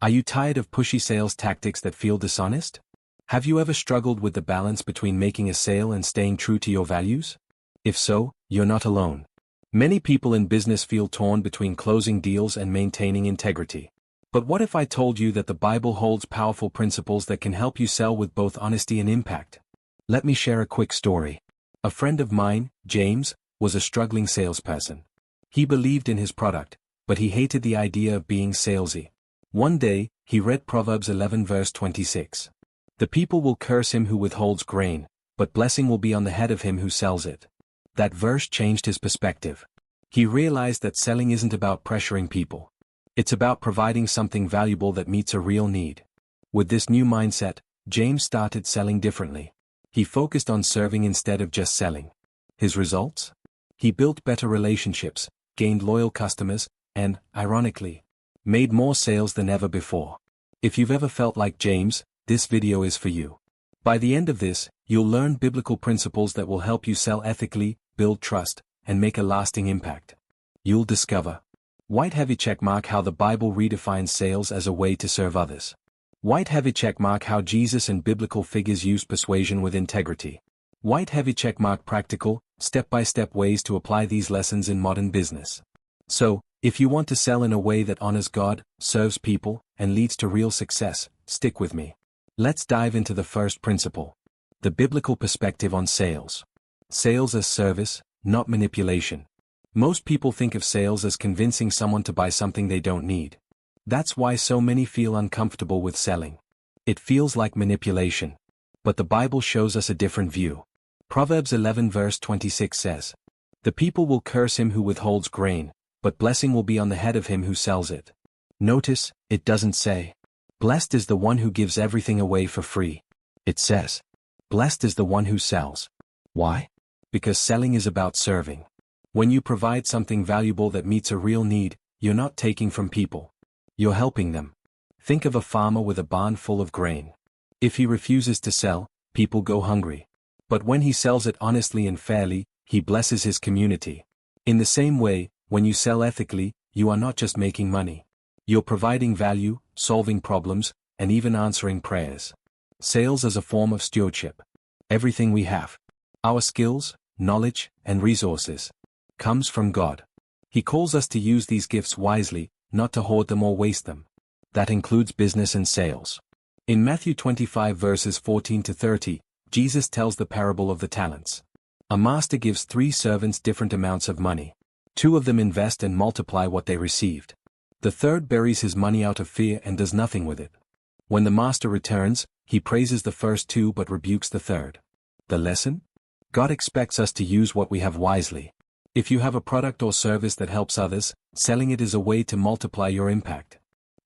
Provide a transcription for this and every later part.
Are you tired of pushy sales tactics that feel dishonest? Have you ever struggled with the balance between making a sale and staying true to your values? If so, you're not alone. Many people in business feel torn between closing deals and maintaining integrity. But what if I told you that the Bible holds powerful principles that can help you sell with both honesty and impact? Let me share a quick story. A friend of mine, James, was a struggling salesperson. He believed in his product, but he hated the idea of being salesy. One day, he read Proverbs 11 verse 26. The people will curse him who withholds grain, but blessing will be on the head of him who sells it. That verse changed his perspective. He realized that selling isn't about pressuring people. It's about providing something valuable that meets a real need. With this new mindset, James started selling differently. He focused on serving instead of just selling. His results? He built better relationships, gained loyal customers, and, ironically, made more sales than ever before. If you've ever felt like James, this video is for you. By the end of this, you'll learn biblical principles that will help you sell ethically, build trust, and make a lasting impact. You'll discover: white heavy checkmark how the Bible redefines sales as a way to serve others. White heavy checkmark how Jesus and biblical figures use persuasion with integrity. White heavy checkmark practical, step-by-step ways to apply these lessons in modern business. So, if you want to sell in a way that honors God, serves people, and leads to real success, stick with me. Let's dive into the first principle. The biblical perspective on sales. Sales as service, not manipulation. Most people think of sales as convincing someone to buy something they don't need. That's why so many feel uncomfortable with selling. It feels like manipulation. But the Bible shows us a different view. Proverbs 11 verse 26 says, "The people will curse him who withholds grain, but blessing will be on the head of him who sells it." Notice, it doesn't say, "Blessed is the one who gives everything away for free." It says, "Blessed is the one who sells." Why? Because selling is about serving. When you provide something valuable that meets a real need, you're not taking from people. You're helping them. Think of a farmer with a barn full of grain. If he refuses to sell, people go hungry. But when he sells it honestly and fairly, he blesses his community. In the same way, when you sell ethically, you are not just making money. You're providing value, solving problems, and even answering prayers. Sales as a form of stewardship. Everything we have, our skills, knowledge, and resources, comes from God. He calls us to use these gifts wisely, not to hoard them or waste them. That includes business and sales. In Matthew 25 verses 14 to 30, Jesus tells the parable of the talents. A master gives 3 servants different amounts of money. 2 of them invest and multiply what they received. The third buries his money out of fear and does nothing with it. When the master returns, he praises the first 2 but rebukes the third. The lesson? God expects us to use what we have wisely. If you have a product or service that helps others, selling it is a way to multiply your impact.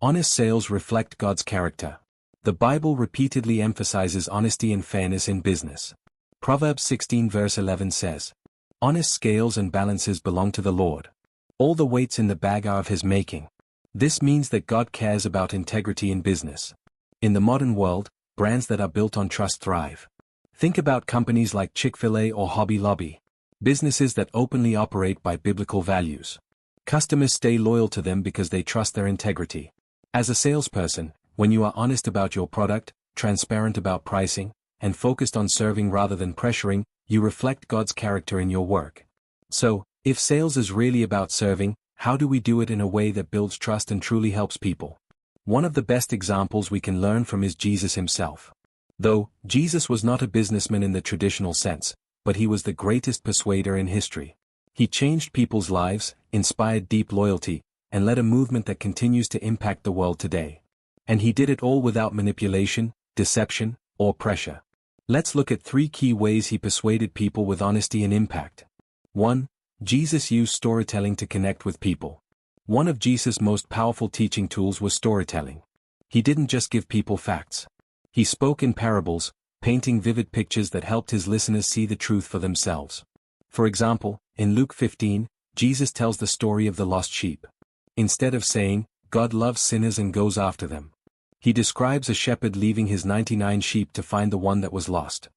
Honest sales reflect God's character. The Bible repeatedly emphasizes honesty and fairness in business. Proverbs 16 verse 11 says, "Honest scales and balances belong to the Lord. All the weights in the bag are of his making." This means that God cares about integrity in business. In the modern world, brands that are built on trust thrive. Think about companies like Chick-fil-A or Hobby Lobby. Businesses that openly operate by biblical values. Customers stay loyal to them because they trust their integrity. As a salesperson, when you are honest about your product, transparent about pricing, and focused on serving rather than pressuring, you reflect God's character in your work. So, if sales is really about serving, how do we do it in a way that builds trust and truly helps people? One of the best examples we can learn from is Jesus himself. Though, Jesus was not a businessman in the traditional sense, but he was the greatest persuader in history. He changed people's lives, inspired deep loyalty, and led a movement that continues to impact the world today. And he did it all without manipulation, deception, or pressure. Let's look at 3 key ways he persuaded people with honesty and impact. 1. Jesus used storytelling to connect with people. One of Jesus' most powerful teaching tools was storytelling. He didn't just give people facts. He spoke in parables, painting vivid pictures that helped his listeners see the truth for themselves. For example, in Luke 15, Jesus tells the story of the lost sheep. Instead of saying, "God loves sinners and goes after them," he describes a shepherd leaving his 99 sheep to find the one that was lost.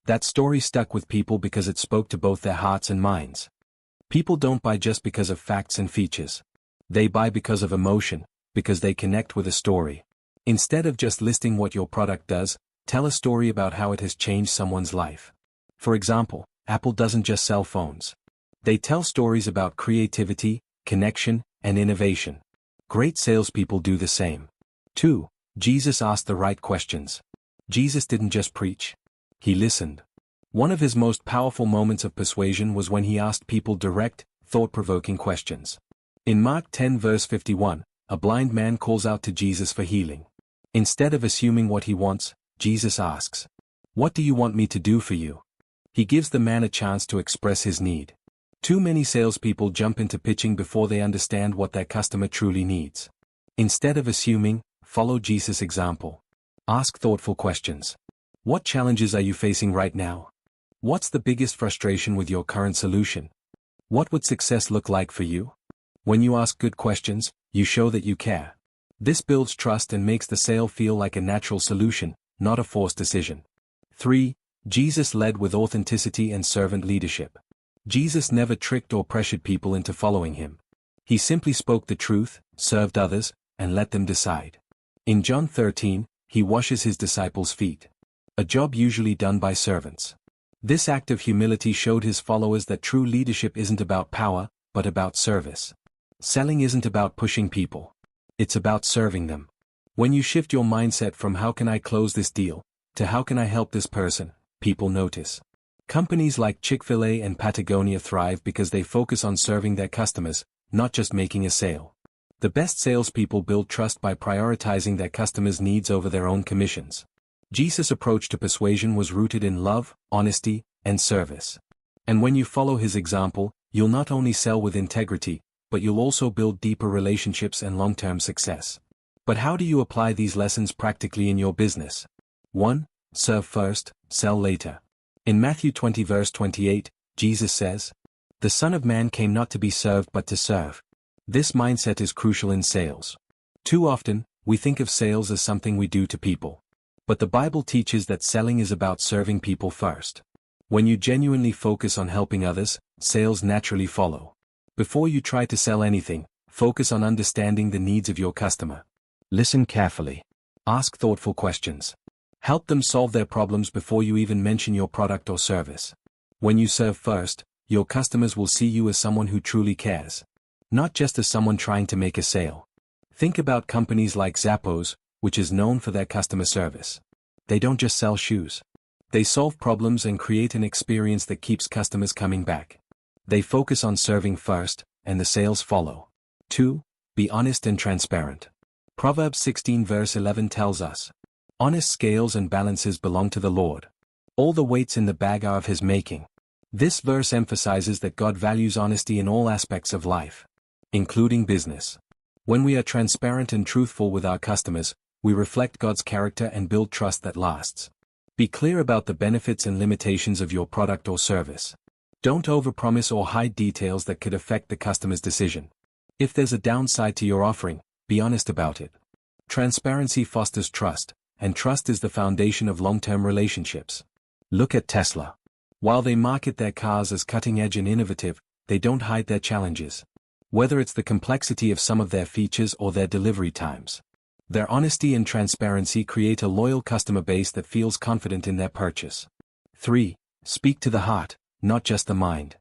That story stuck with people because it spoke to both their hearts and minds. People don't buy just because of facts and features. They buy because of emotion, because they connect with a story. Instead of just listing what your product does, tell a story about how it has changed someone's life. For example, Apple doesn't just sell phones. They tell stories about creativity, connection, and innovation. Great salespeople do the same. 2. Jesus asked the right questions. Jesus didn't just preach. He listened. One of his most powerful moments of persuasion was when he asked people direct, thought-provoking questions. In Mark 10 verse 51, a blind man calls out to Jesus for healing. Instead of assuming what he wants, Jesus asks, "What do you want me to do for you?" He gives the man a chance to express his need. Too many salespeople jump into pitching before they understand what their customer truly needs. Instead of assuming, follow Jesus' example. Ask thoughtful questions. What challenges are you facing right now? What's the biggest frustration with your current solution? What would success look like for you? When you ask good questions, you show that you care. This builds trust and makes the sale feel like a natural solution, not a forced decision. 3. Jesus led with authenticity and servant leadership. Jesus never tricked or pressured people into following him. He simply spoke the truth, served others, and let them decide. In John 13, he washes his disciples' feet. A job usually done by servants. This act of humility showed his followers that true leadership isn't about power, but about service. Selling isn't about pushing people. It's about serving them. When you shift your mindset from "how can I close this deal" to "how can I help this person," people notice. Companies like Chick-fil-A and Patagonia thrive because they focus on serving their customers, not just making a sale. The best salespeople build trust by prioritizing their customers' needs over their own commissions. Jesus' approach to persuasion was rooted in love, honesty, and service. And when you follow his example, you'll not only sell with integrity, but you'll also build deeper relationships and long-term success. But how do you apply these lessons practically in your business? 1. Serve first, sell later. In Matthew 20 verse 28, Jesus says, "The Son of Man came not to be served but to serve." This mindset is crucial in sales. Too often, we think of sales as something we do to people. But the Bible teaches that selling is about serving people first. When you genuinely focus on helping others, sales naturally follow. Before you try to sell anything, focus on understanding the needs of your customer. Listen carefully. Ask thoughtful questions. Help them solve their problems before you even mention your product or service. When you serve first, your customers will see you as someone who truly cares. Not just as someone trying to make a sale. Think about companies like Zappos, which is known for their customer service. They don't just sell shoes. They solve problems and create an experience that keeps customers coming back. They focus on serving first, and the sales follow. 2. Be honest and transparent. Proverbs 16 verse 11 tells us, "Honest scales and balances belong to the Lord. All the weights in the bag are of his making." This verse emphasizes that God values honesty in all aspects of life, including business. When we are transparent and truthful with our customers, we reflect God's character and build trust that lasts. Be clear about the benefits and limitations of your product or service. Don't overpromise or hide details that could affect the customer's decision. If there's a downside to your offering, be honest about it. Transparency fosters trust, and trust is the foundation of long-term relationships. Look at Tesla. While they market their cars as cutting-edge and innovative, they don't hide their challenges. Whether it's the complexity of some of their features or their delivery times. Their honesty and transparency create a loyal customer base that feels confident in their purchase. 3. Speak to the heart, not just the mind.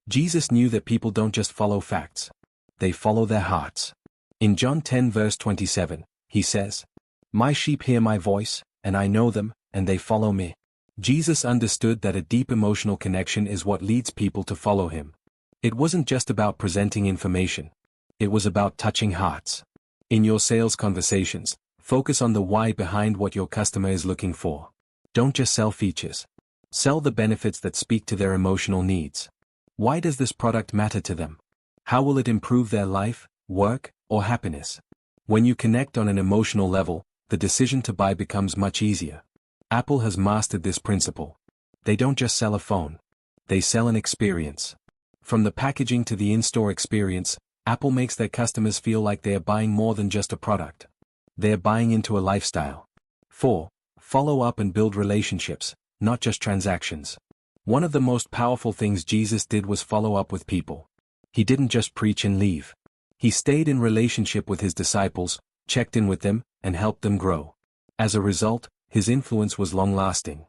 Jesus knew that people don't just follow facts. They follow their hearts. In John 10 verse 27, he says, "My sheep hear my voice, and I know them, and they follow me." Jesus understood that a deep emotional connection is what leads people to follow him. It wasn't just about presenting information. It was about touching hearts. In your sales conversations, focus on the why behind what your customer is looking for. Don't just sell features. Sell the benefits that speak to their emotional needs. Why does this product matter to them? How will it improve their life, work, or happiness? When you connect on an emotional level, the decision to buy becomes much easier. Apple has mastered this principle. They don't just sell a phone. They sell an experience. From the packaging to the in-store experience, Apple makes their customers feel like they are buying more than just a product. They are buying into a lifestyle. 4. Follow up and build relationships, not just transactions. One of the most powerful things Jesus did was follow up with people. He didn't just preach and leave. He stayed in relationship with his disciples, checked in with them, and helped them grow. As a result, his influence was long-lasting.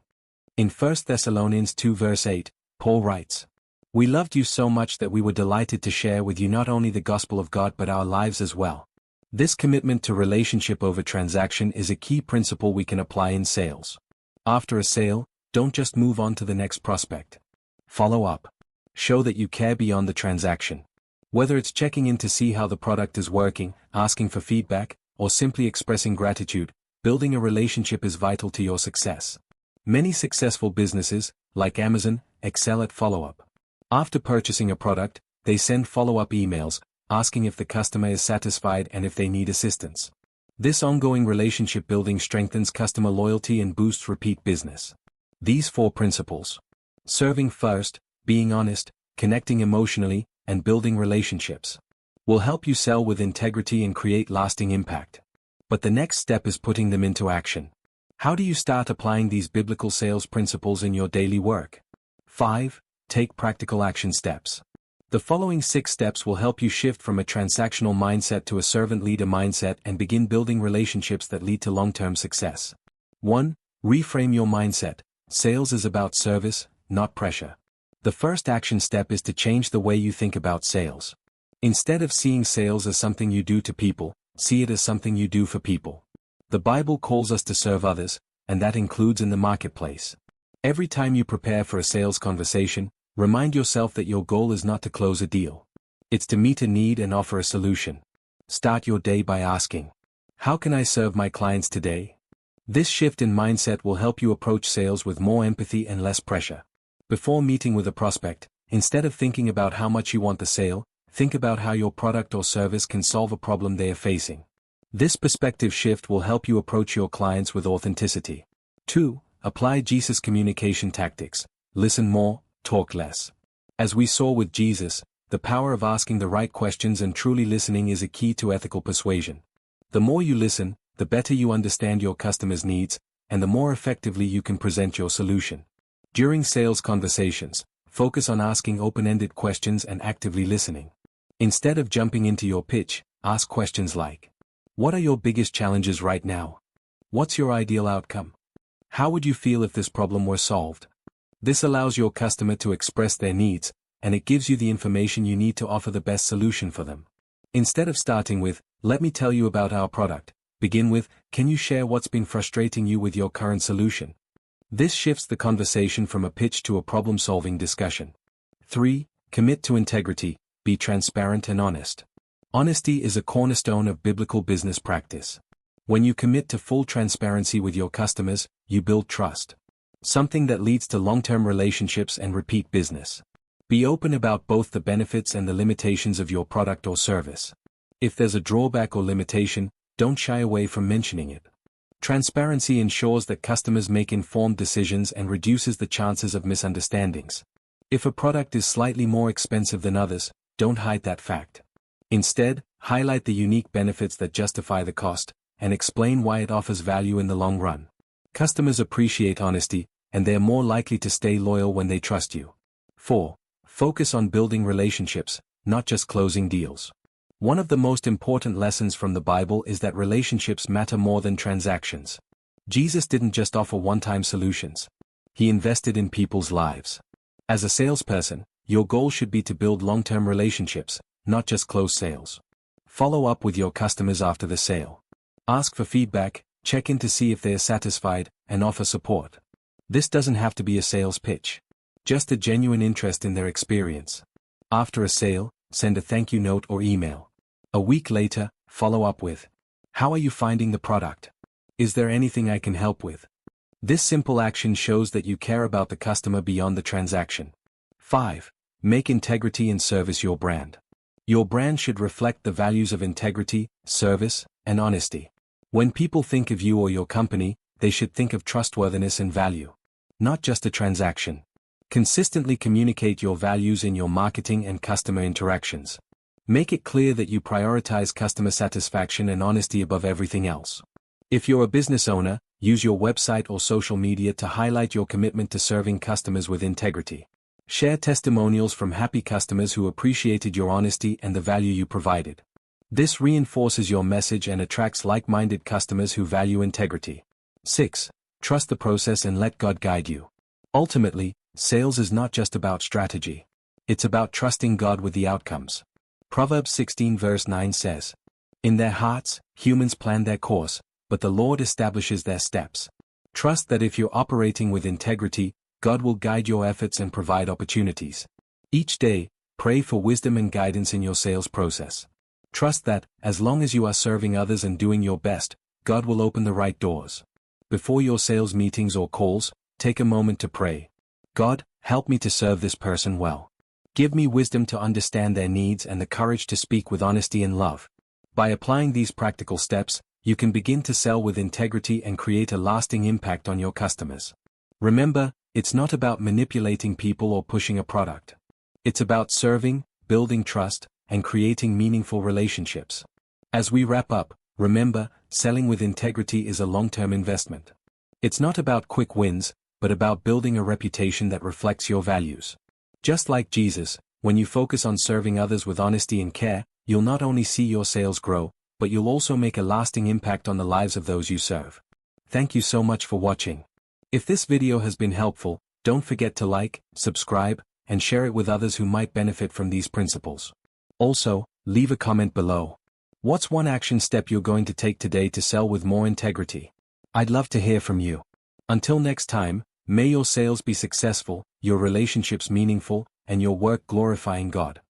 In 1 Thessalonians 2 verse 8, Paul writes, "We loved you so much that we were delighted to share with you not only the gospel of God but our lives as well." This commitment to relationship over transaction is a key principle we can apply in sales. After a sale, don't just move on to the next prospect. Follow up. Show that you care beyond the transaction. Whether it's checking in to see how the product is working, asking for feedback, or simply expressing gratitude, building a relationship is vital to your success. Many successful businesses, like Amazon, excel at follow-up. After purchasing a product, they send follow-up emails, asking if the customer is satisfied and if they need assistance. This ongoing relationship building strengthens customer loyalty and boosts repeat business. These 4 principles: serving first, being honest, connecting emotionally, and building relationships, will help you sell with integrity and create lasting impact. But the next step is putting them into action. How do you start applying these biblical sales principles in your daily work? 5. Take practical action steps. The following 6 steps will help you shift from a transactional mindset to a servant-leader mindset and begin building relationships that lead to long-term success. 1. Reframe your mindset. Sales is about service, not pressure. The first action step is to change the way you think about sales. Instead of seeing sales as something you do to people, see it as something you do for people. The Bible calls us to serve others, and that includes in the marketplace. Every time you prepare for a sales conversation, remind yourself that your goal is not to close a deal. It's to meet a need and offer a solution. Start your day by asking, "How can I serve my clients today?" This shift in mindset will help you approach sales with more empathy and less pressure. Before meeting with a prospect, instead of thinking about how much you want the sale, think about how your product or service can solve a problem they are facing. This perspective shift will help you approach your clients with authenticity. 2. Apply Jesus' communication tactics. Listen more, talk less. As we saw with Jesus, the power of asking the right questions and truly listening is a key to ethical persuasion. The more you listen, the better you understand your customer's needs, and the more effectively you can present your solution. During sales conversations, focus on asking open-ended questions and actively listening. Instead of jumping into your pitch, ask questions like, "What are your biggest challenges right now? What's your ideal outcome? How would you feel if this problem were solved?" This allows your customer to express their needs, and it gives you the information you need to offer the best solution for them. Instead of starting with, "Let me tell you about our product," begin with, "Can you share what's been frustrating you with your current solution?" This shifts the conversation from a pitch to a problem-solving discussion. 3. Commit to integrity. Be transparent and honest. Honesty is a cornerstone of biblical business practice. When you commit to full transparency with your customers, you build trust. Something that leads to long-term relationships and repeat business. Be open about both the benefits and the limitations of your product or service. If there's a drawback or limitation, don't shy away from mentioning it. Transparency ensures that customers make informed decisions and reduces the chances of misunderstandings. If a product is slightly more expensive than others, don't hide that fact. Instead, highlight the unique benefits that justify the cost, and explain why it offers value in the long run. Customers appreciate honesty, and they are more likely to stay loyal when they trust you. 4. Focus on building relationships, not just closing deals. One of the most important lessons from the Bible is that relationships matter more than transactions. Jesus didn't just offer one-time solutions. He invested in people's lives. As a salesperson, your goal should be to build long-term relationships, not just close sales. Follow up with your customers after the sale. Ask for feedback, check in to see if they are satisfied, and offer support. This doesn't have to be a sales pitch. Just a genuine interest in their experience. After a sale, send a thank you note or email. A week later, follow up with, "How are you finding the product? Is there anything I can help with?" This simple action shows that you care about the customer beyond the transaction. 5. Make integrity and service your brand. Your brand should reflect the values of integrity, service, and honesty. When people think of you or your company, they should think of trustworthiness and value. Not just a transaction. Consistently communicate your values in your marketing and customer interactions. Make it clear that you prioritize customer satisfaction and honesty above everything else. If you're a business owner, use your website or social media to highlight your commitment to serving customers with integrity. Share testimonials from happy customers who appreciated your honesty and the value you provided. This reinforces your message and attracts like-minded customers who value integrity. 6. Trust the process and let God guide you. Ultimately, sales is not just about strategy. It's about trusting God with the outcomes. Proverbs 16 verse 9 says, "In their hearts, humans plan their course, but the Lord establishes their steps." Trust that if you're operating with integrity, God will guide your efforts and provide opportunities. Each day, pray for wisdom and guidance in your sales process. Trust that, as long as you are serving others and doing your best, God will open the right doors. Before your sales meetings or calls, take a moment to pray. God, help me to serve this person well. Give me wisdom to understand their needs and the courage to speak with honesty and love. By applying these practical steps, you can begin to sell with integrity and create a lasting impact on your customers. Remember, it's not about manipulating people or pushing a product. It's about serving, building trust, and creating meaningful relationships. As we wrap up, remember, selling with integrity is a long-term investment. It's not about quick wins, but about building a reputation that reflects your values. Just like Jesus, when you focus on serving others with honesty and care, you'll not only see your sales grow, but you'll also make a lasting impact on the lives of those you serve. Thank you so much for watching. If this video has been helpful, don't forget to like, subscribe, and share it with others who might benefit from these principles. Also, leave a comment below. What's one action step you're going to take today to sell with more integrity? I'd love to hear from you. Until next time, may your sales be successful, your relationships meaningful, and your work glorifying God.